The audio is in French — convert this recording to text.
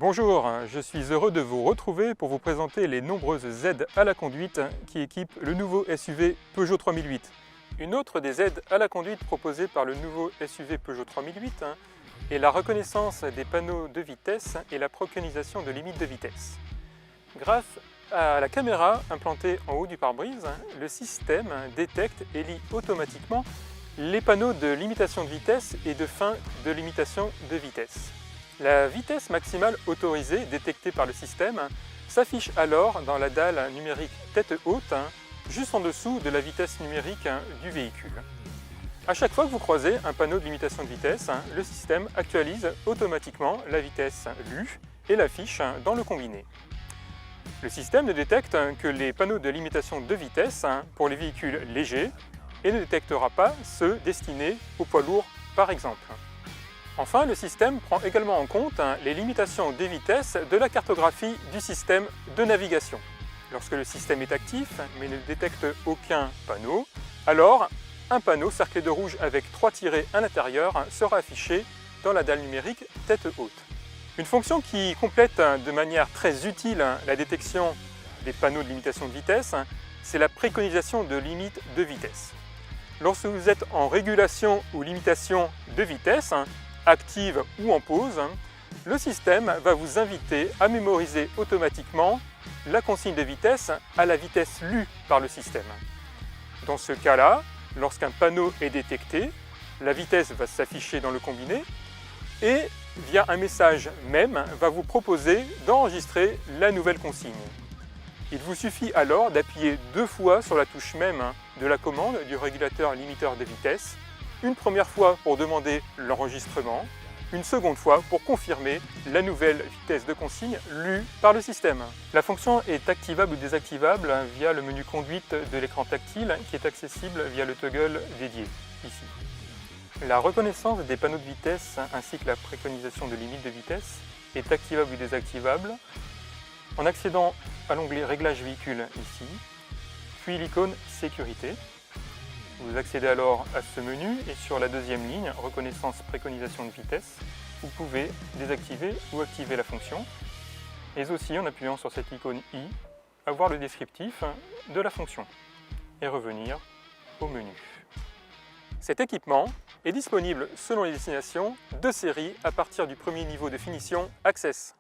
Bonjour, je suis heureux de vous retrouver pour vous présenter les nombreuses aides à la conduite qui équipent le nouveau SUV Peugeot 3008. Une autre des aides à la conduite proposées par le nouveau SUV Peugeot 3008 est la reconnaissance des panneaux de vitesse et la préconisation de limites de vitesse. Grâce à la caméra implantée en haut du pare-brise, le système détecte et lit automatiquement les panneaux de limitation de vitesse et de fin de limitation de vitesse. La vitesse maximale autorisée détectée par le système s'affiche alors dans la dalle numérique tête haute, juste en dessous de la vitesse numérique du véhicule. À chaque fois que vous croisez un panneau de limitation de vitesse, le système actualise automatiquement la vitesse lue et l'affiche dans le combiné. Le système ne détecte que les panneaux de limitation de vitesse pour les véhicules légers et ne détectera pas ceux destinés aux poids lourds par exemple. Enfin, le système prend également en compte les limitations des vitesses de la cartographie du système de navigation. Lorsque le système est actif mais ne détecte aucun panneau, alors un panneau cerclé de rouge avec 3 tirets à l'intérieur sera affiché dans la dalle numérique tête haute. Une fonction qui complète de manière très utile la détection des panneaux de limitation de vitesse, c'est la préconisation de limites de vitesse. Lorsque vous êtes en régulation ou limitation de vitesse, active ou en pause, le système va vous inviter à mémoriser automatiquement la consigne de vitesse à la vitesse lue par le système. Dans ce cas-là, lorsqu'un panneau est détecté, la vitesse va s'afficher dans le combiné et, via un message même, va vous proposer d'enregistrer la nouvelle consigne. Il vous suffit alors d'appuyer 2 fois sur la touche même de la commande du régulateur limiteur de vitesse, une première fois pour demander l'enregistrement, une seconde fois pour confirmer la nouvelle vitesse de consigne lue par le système. La fonction est activable ou désactivable via le menu conduite de l'écran tactile qui est accessible via le toggle dédié, ici. La reconnaissance des panneaux de vitesse ainsi que la préconisation de limites de vitesse est activable ou désactivable en accédant à l'onglet Réglages véhicule ici, puis l'icône Sécurité. Vous accédez alors à ce menu et sur la deuxième ligne, reconnaissance préconisation de vitesse, vous pouvez désactiver ou activer la fonction. Et aussi, en appuyant sur cette icône I, avoir le descriptif de la fonction et revenir au menu. Cet équipement est disponible selon les destinations de série à partir du premier niveau de finition Access.